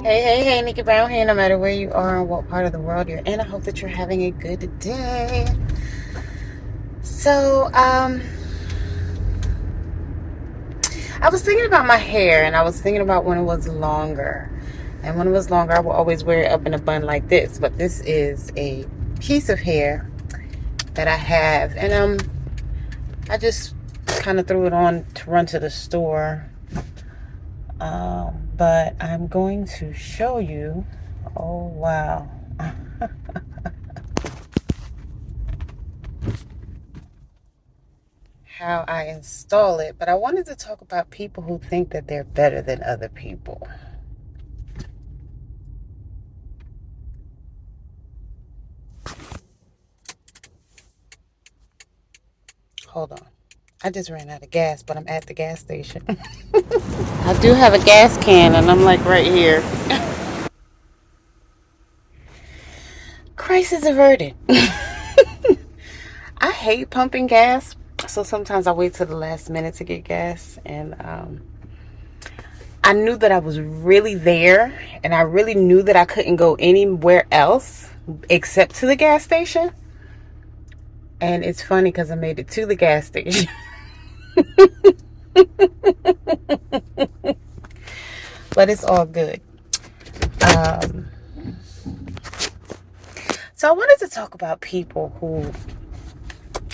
Hey, Nikki Brown here. No matter where you are and what part of the world you're in, I hope that you're having a good day. So, I was thinking about my hair, and I was thinking about when it was longer. And when it was longer, I would always wear it up in a bun like this. But this is a piece of hair that I have, and I just kind of threw it on to run to the store. But I'm going to show you. Oh wow. How I install it, but I wanted to talk about people who think that they're better than other people. Hold on. I just ran out of gas, but I'm at the gas station. I do have a gas can, and I'm like right here. Crisis averted. I hate pumping gas, so sometimes I wait till the last minute to get gas, and I knew that I was really there, and I really knew that I couldn't go anywhere else except to the gas station. And it's funny because I made it to the gas station. But it's all good. So I wanted to talk about people who,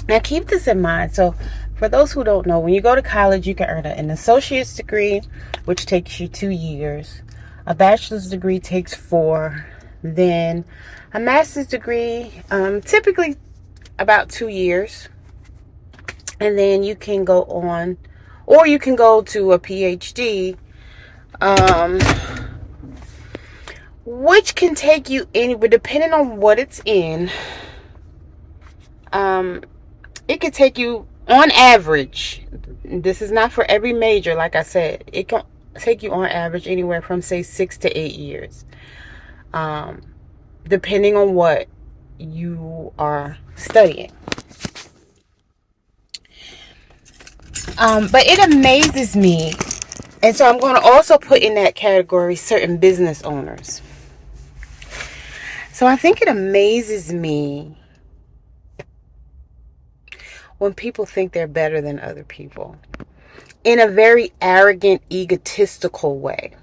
now keep this in mind. So for those who don't know, when you go to college, you can earn an associate's degree, which takes you 2 years. A bachelor's degree takes 4. Then a master's degree, typically about 2 years. And then you can go on, or you can go to a PhD, which can take you anywhere, depending on what it's in. It could take you, on average, this is not for every major, like I said, it can take you on average anywhere from, say, 6 to 8 years, depending on what you are studying. But it amazes me, and so I'm going to also put in that category certain business owners. So I think it amazes me when people think they're better than other people in a very arrogant, egotistical way.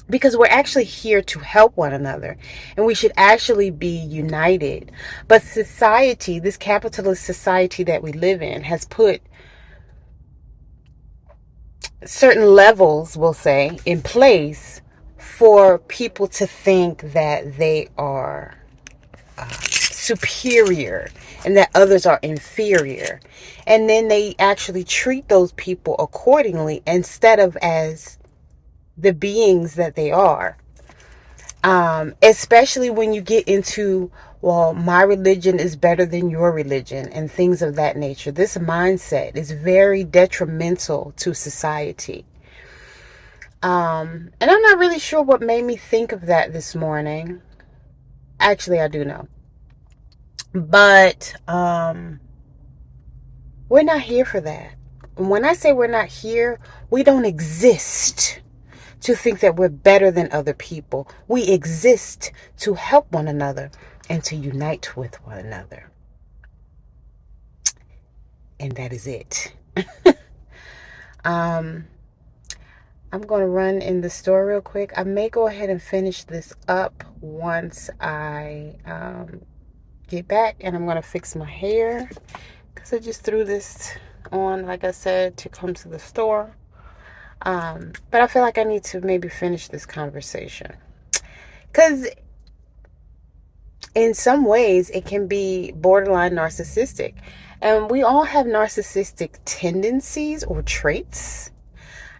Because we're actually here to help one another, and we should actually be united. But society, this capitalist society that we live in, has put certain levels, we'll say, in place for people to think that they are superior and that others are inferior. And then they actually treat those people accordingly instead of as the beings that they are. Especially when you get into, well, my religion is better than your religion and things of that nature. This mindset is very detrimental to society. And I'm not really sure what made me think of that this morning. Actually, I do know. But we're not here for that. When I say we're not here, we don't exist to think that we're better than other people. We exist to help one another and to unite with one another. And that is it. I'm going to run in the store real quick. I may go ahead and finish this up once I get back, and I'm going to fix my hair because I just threw this on, like I said, to come to the store. But I feel like I need to maybe finish this conversation because in some ways it can be borderline narcissistic, and we all have narcissistic tendencies or traits.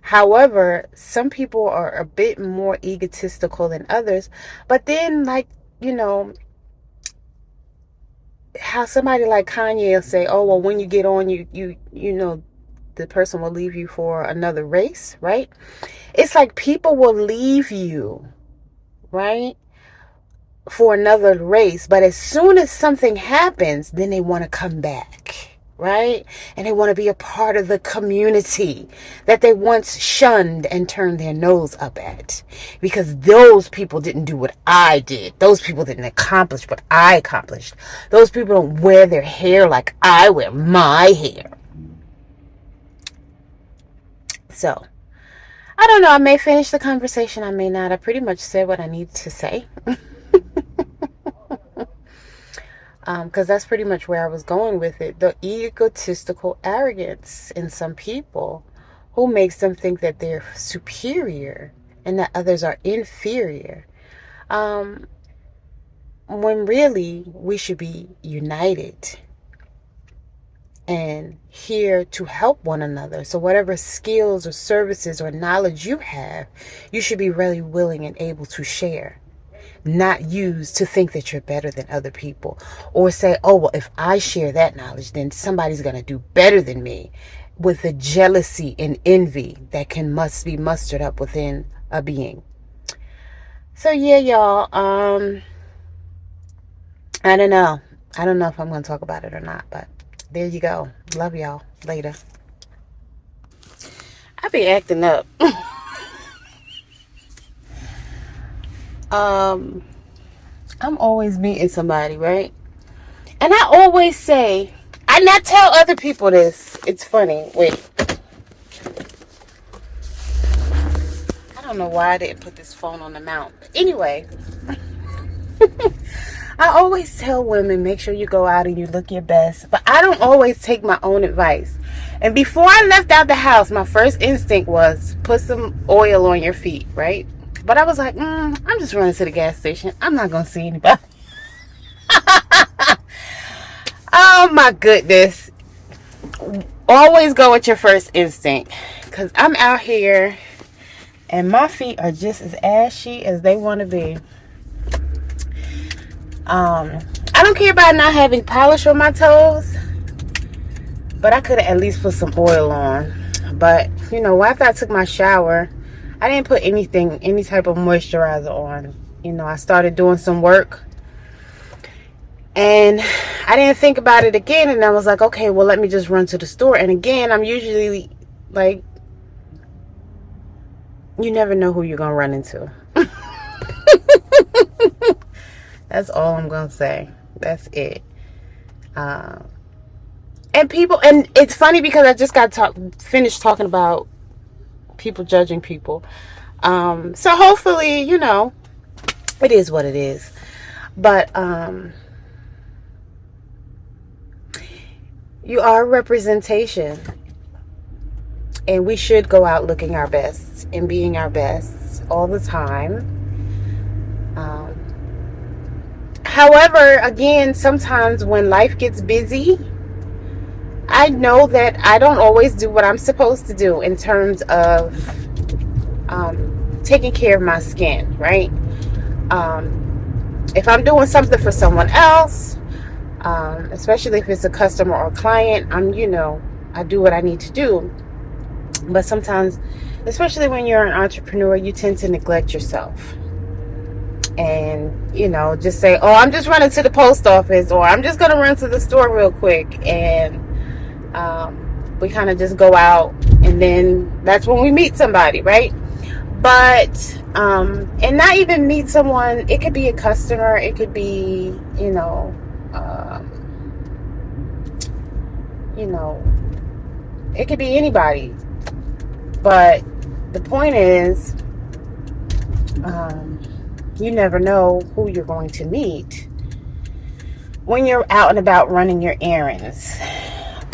However, some people are a bit more egotistical than others. But then, like, how somebody like Kanye will say, oh, well, when you get on, you know, the person will leave you for another race, right? It's like people will leave you, right, for another race. But as soon as something happens, then they want to come back, right? And they want to be a part of the community that they once shunned and turned their nose up at, because those people didn't do what I did. Those people didn't accomplish what I accomplished. Those people don't wear their hair like I wear my hair. So, I don't know. I may finish the conversation. I may not. I pretty much said what I need to say. Because that's pretty much where I was going with it. The egotistical arrogance in some people who makes them think that they're superior and that others are inferior. When really we should be united and here to help one another. So whatever skills or services or knowledge you have, you should be really willing and able to share. Not use to think that you're better than other people, or say, oh, well, if I share that knowledge, then somebody's going to do better than me, with the jealousy and envy that must be mustered up within a being. So yeah, y'all, I don't know if I'm going to talk about it or not, but there you go. Love y'all. Later. I be acting up. I'm always meeting somebody, right? And I always say, I not tell other people this. It's funny. Wait. I don't know why I didn't put this phone on the mount. But anyway, I always tell women, make sure you go out and you look your best. But I don't always take my own advice. And before I left out the house, my first instinct was put some oil on your feet, right? But I was like, I'm just running to the gas station. I'm not going to see anybody. Oh my goodness. Always go with your first instinct. Because I'm out here and my feet are just as ashy as they want to be. I don't care about not having polish on my toes. But I could have at least put some oil on. But, after I took my shower, I didn't put any type of moisturizer on. I started doing some work. And I didn't think about it again. And I was like, okay, well, let me just run to the store. And again, I'm usually like, you never know who you're going to run into. That's all I'm going to say. That's it. And it's funny because I just finished talking about people judging people. So hopefully, it is what it is. But you are a representation, and we should go out looking our best and being our best all the time. However, again, sometimes when life gets busy, I know that I don't always do what I'm supposed to do in terms of taking care of my skin, right? If I'm doing something for someone else, especially if it's a customer or client, I do what I need to do. But sometimes, especially when you're an entrepreneur, you tend to neglect yourself. And, just say, oh, I'm just running to the post office, or I'm just going to run to the store real quick. And we kind of just go out, and then that's when we meet somebody, right? But, and not even meet someone. It could be a customer. It could be, it could be anybody. But the point is, you never know who you're going to meet when you're out and about running your errands.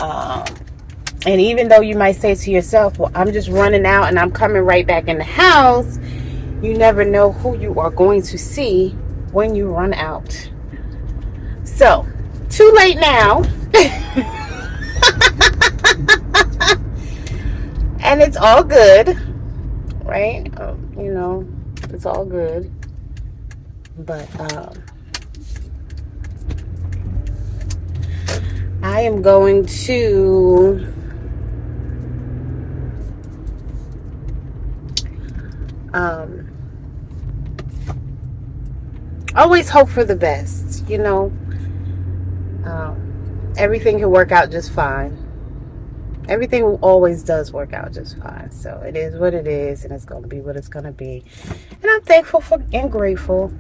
And even though you might say to yourself, well, I'm just running out and I'm coming right back in the house, you never know who you are going to see when you run out. So, too late now. And it's all good, right? It's all good. But I am going to always hope for the best, everything can work out just fine. Everything always does work out just fine. So it is what it is, and it's going to be what it's going to be. And I'm thankful for and grateful,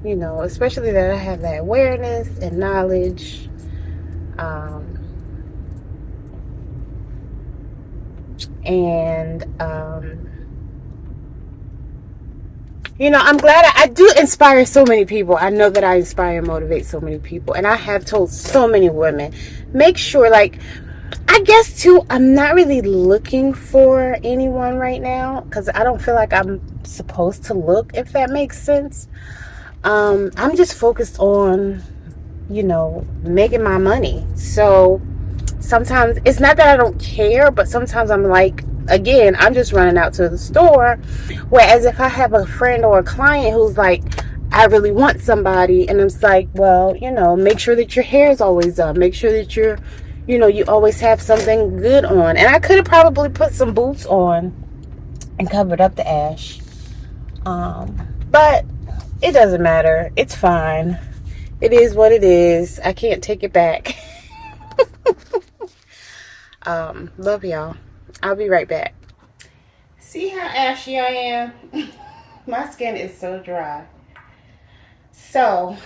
you know, especially that I have that awareness and knowledge. You know, I'm glad I do inspire so many people. I know that I inspire and motivate so many people. And I have told so many women, make sure, like, I guess too, I'm not really looking for anyone right now because I don't feel like I'm supposed to look, if that makes sense. I'm just focused on, you know, making my money. So sometimes it's not that I don't care, but sometimes I'm like, again, I'm just running out to the store. Whereas if I have a friend or a client who's like, I really want somebody, and it's like, well, you know, make sure that your hair is always up. Make sure that you're, you know, you always have something good on. And I could have probably put some boots on and covered up the ash. But it doesn't matter. It's fine. It is what it is. I can't take it back. Love y'all. I'll be right back. See how ashy I am? My skin is so dry. So,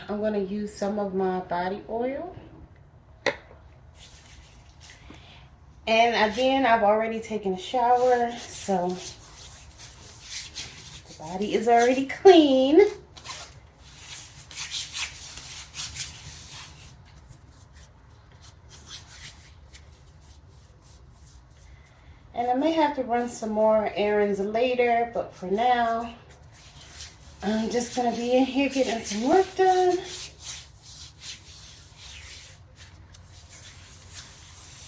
I'm going to use some of my body oil. And again, I've already taken a shower, so the body is already clean. And I may have to run some more errands later, but for now, I'm just going to be in here getting some work done.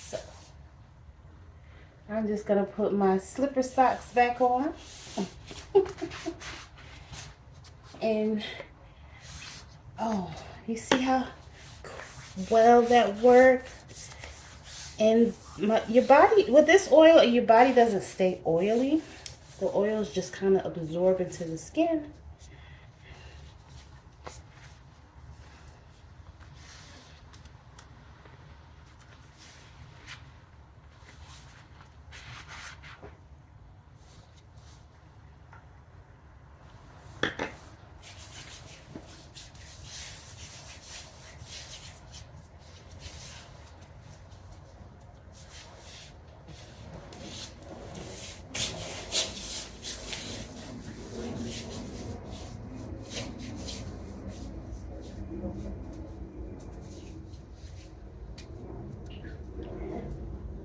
So, I'm just going to put my slipper socks back on. And, oh, you see how well that worked? And your body, with this oil, your body doesn't stay oily. The oils just kind of absorb into the skin.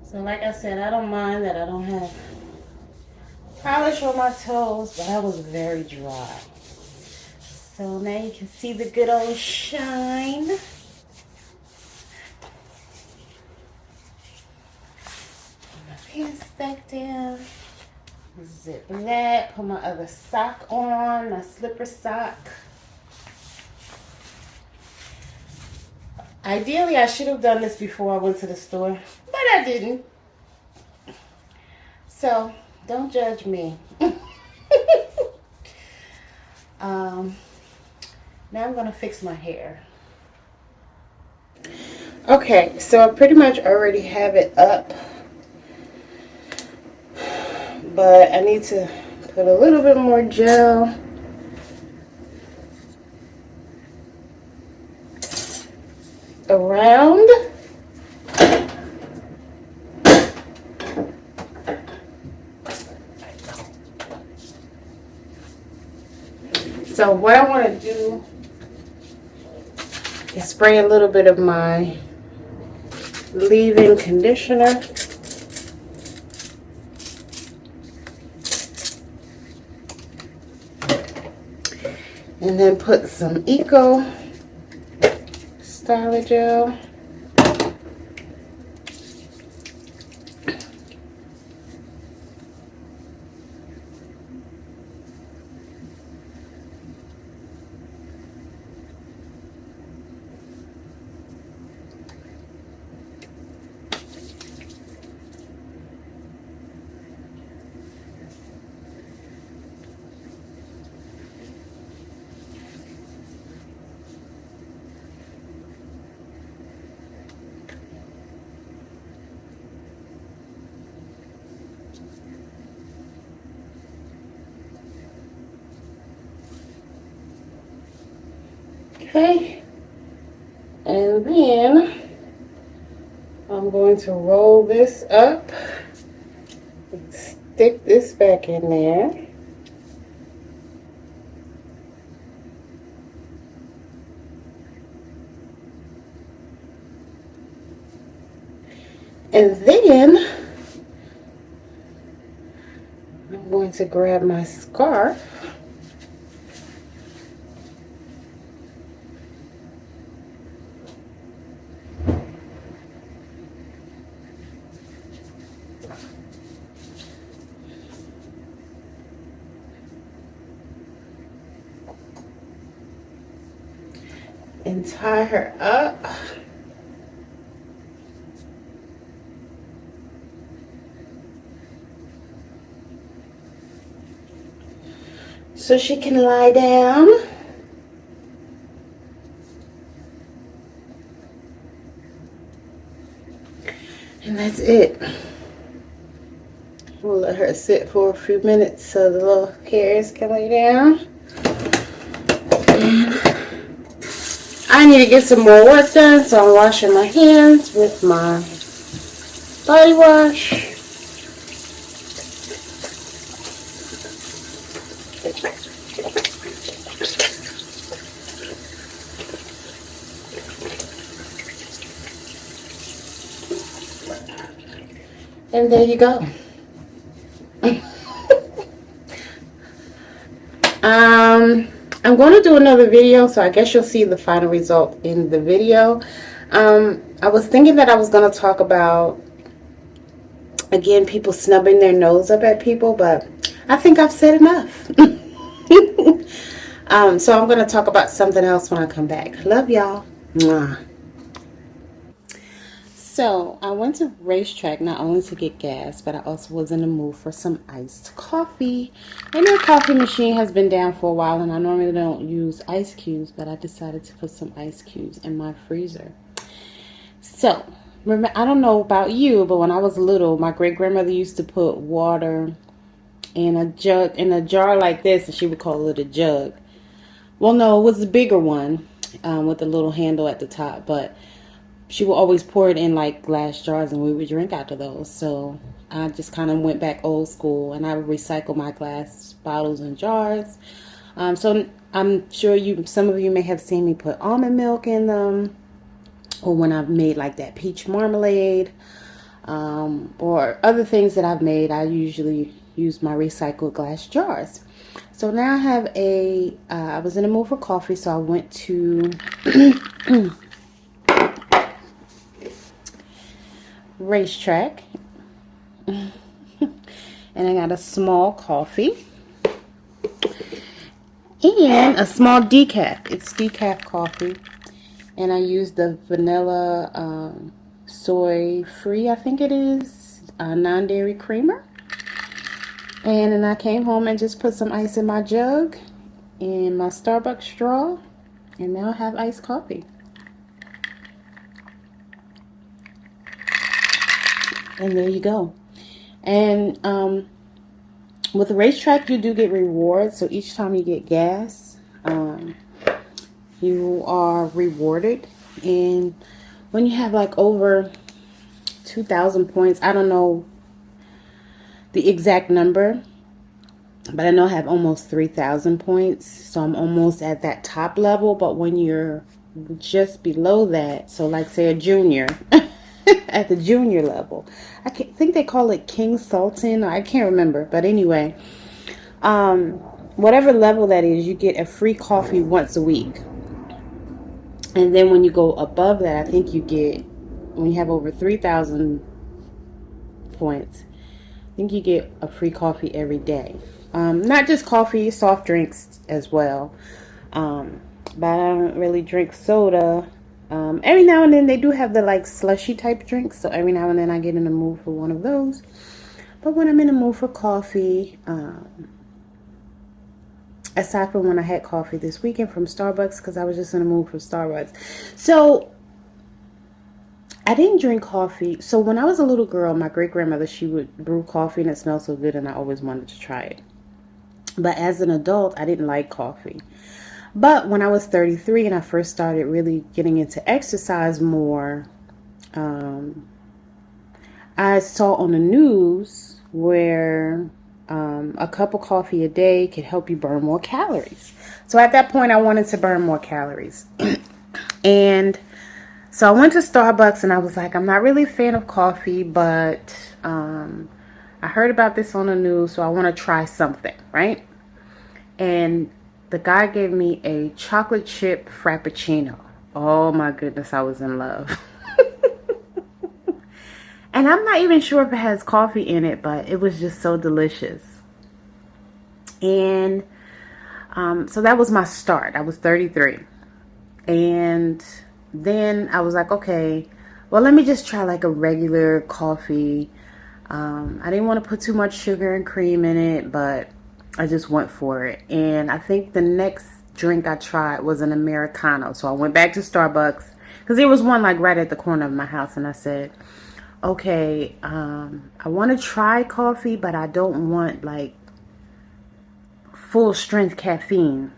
So like I said, I don't mind that I don't have polish on my toes, but I was very dry. So now you can see the good old shine. Put my pants back down. Zip that. Put my other sock on, my slipper sock. Ideally, I should have done this before I went to the store, but I didn't. So, don't judge me. Now I'm going to fix my hair. Okay, so I pretty much already have it up. But I need to put a little bit more gel. Around. So what I want to do is spray a little bit of my leave-in conditioner. And then put some Eco Styler Gel. Okay, and then I'm going to roll this up and stick this back in there. And then I'm going to grab my scarf and tie her up. So she can lie down. And that's it. We'll let her sit for a few minutes so the little hairs can lay down. And I need to get some more work done, so I'm washing my hands with my body wash. And there you go. I'm going to do another video, so I guess you'll see the final result in the video. I was thinking that I was going to talk about, again, people snubbing their nose up at people, but I think I've said enough. So I'm going to talk about something else when I come back. Love y'all. Mwah. So I went to Racetrack not only to get gas, but I also was in the mood for some iced coffee. And their coffee machine has been down for a while, and I normally don't use ice cubes, but I decided to put some ice cubes in my freezer. So, I don't know about you, but when I was little, my great-grandmother used to put water in a jar like this, and she would call it a jug. Well, no, it was the bigger one with the little handle at the top, but she would always pour it in like glass jars, and we would drink out of those. So I just kind of went back old school, and I would recycle my glass bottles and jars. So I'm sure some of you may have seen me put almond milk in them, or when I've made like that peach marmalade, or other things that I've made, I usually use my recycled glass jars. So now I have I was in the mood for coffee, so I went to Racetrack, and I got a small coffee and a small decaf. It's decaf coffee, and I used the vanilla soy free, I think it is, non-dairy creamer. And then I came home and just put some ice in my jug and my Starbucks straw, and now I have iced coffee. And there you go. And with the Racetrack, you do get rewards. So each time you get gas, you are rewarded. And when you have like over 2,000 points, I don't know the exact number, but I know I have almost 3,000 points. So I'm almost at that top level. But when you're just below that, so like say a junior, at the junior level, I think they call it King Sultan, I can't remember, but anyway, whatever level that is, you get a free coffee once a week. And then when you go above that, I think you get, when you have over 3,000 points, I think you get a free coffee every day. Not just coffee, soft drinks as well. But I don't really drink soda. Every now and then they do have the like slushy type drinks, so every now and then I get in the mood for one of those. But when I'm in the mood for coffee, aside from when I had coffee this weekend from Starbucks, because I was just in the mood for Starbucks. So I didn't drink coffee. So when I was a little girl, my great-grandmother, she would brew coffee and it smelled so good, and I always wanted to try it. But as an adult, I didn't like coffee. But when I was 33 and I first started really getting into exercise more, I saw on the news where a cup of coffee a day could help you burn more calories. So at that point, I wanted to burn more calories. And so I went to Starbucks and I was like, I'm not really a fan of coffee, but I heard about this on the news, so I want to try something, right? And the guy gave me a chocolate chip frappuccino. Oh my goodness, I was in love. And I'm not even sure if it has coffee in it, but it was just so delicious. And so that was my start. I was 33. And then I was like, okay, well, let me just try like a regular coffee. I didn't want to put too much sugar and cream in it, but I just went for it. And I think the next drink I tried was an Americano. So I went back to Starbucks because there was one like right at the corner of my house. And I said, okay, I want to try coffee, but I don't want like full strength caffeine.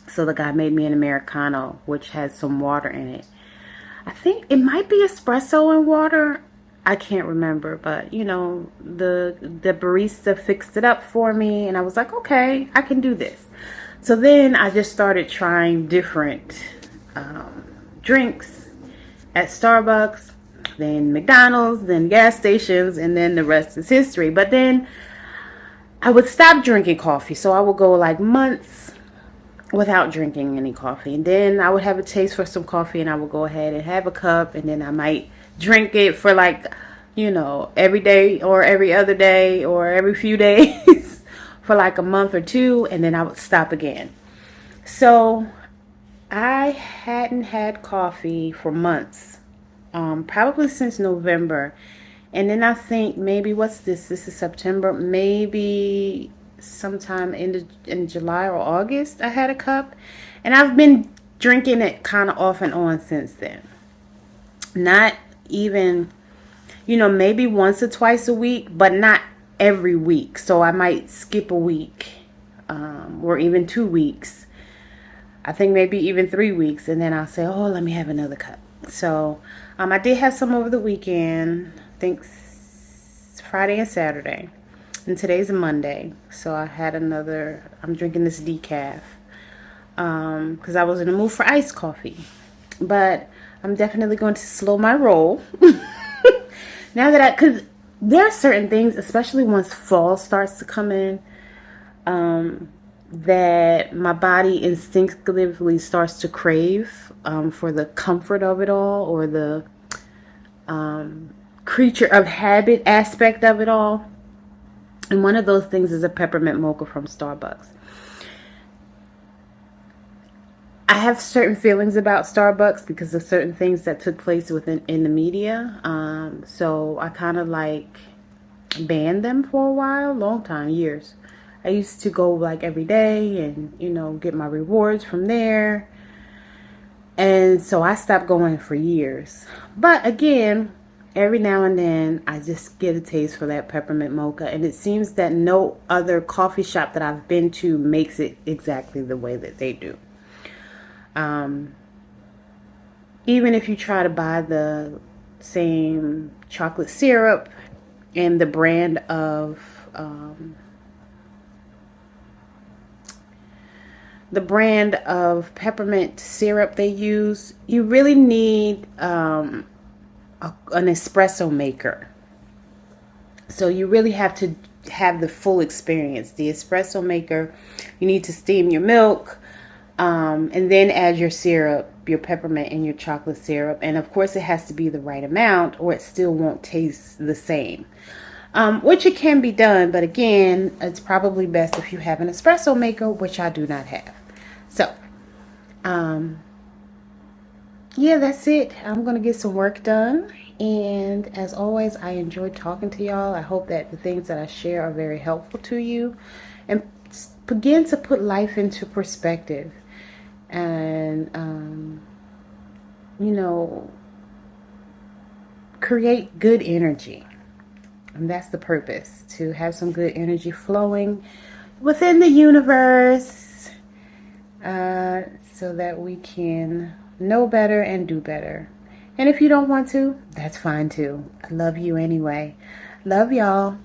So the guy made me an Americano, which has some water in it. I think it might be espresso and water. I can't remember, but you know, the barista fixed it up for me and I was like, okay, I can do this. So then I just started trying different drinks at Starbucks, then McDonald's, then gas stations, and then the rest is history. But then I would stop drinking coffee. So I would go like months without drinking any coffee. And then I would have a taste for some coffee and I would go ahead and have a cup. And then I might drink it for like, you know, every day or every other day or every few days for like a month or two. And then I would stop again. So I hadn't had coffee for months. Probably since November. And then I think maybe, what's this? This is September. Maybe sometime in July or August, I had a cup. And I've been drinking it kind of off and on since then. Not even, you know, maybe once or twice a week, but not every week. So I might skip a week or even 2 weeks. I think maybe even 3 weeks. And then I'll say, oh, let me have another cup. So I did have some over the weekend, I think Friday and Saturday, and today's a Monday, so I had another. I'm drinking this decaf because I was in the mood for iced coffee, but I'm definitely going to slow my roll now that because there are certain things, especially once fall starts to come in, that my body instinctively starts to crave for the comfort of it all, or the creature of habit aspect of it all. And one of those things is a peppermint mocha from Starbucks. I have certain feelings about Starbucks because of certain things that took place in the media. So I kind of like banned them for a while, long time, years. I used to go like every day and, you know, get my rewards from there. And so I stopped going for years. But again, every now and then I just get a taste for that peppermint mocha. And it seems that no other coffee shop that I've been to makes it exactly the way that they do. Even if you try to buy the same chocolate syrup and the brand of peppermint syrup they use, you really need an espresso maker. So you really have to have the full experience. The espresso maker, you need to steam your milk, and then add your syrup, your peppermint and your chocolate syrup. And of course it has to be the right amount or it still won't taste the same. Which it can be done, but again, it's probably best if you have an espresso maker, which I do not have. So, yeah, that's it. I'm going to get some work done. And as always, I enjoyed talking to y'all. I hope that the things that I share are very helpful to you and begin to put life into perspective. And, you know, create good energy. And that's the purpose, to have some good energy flowing within the universe so that we can know better and do better. And if you don't want to, that's fine too. I love you anyway. Love y'all.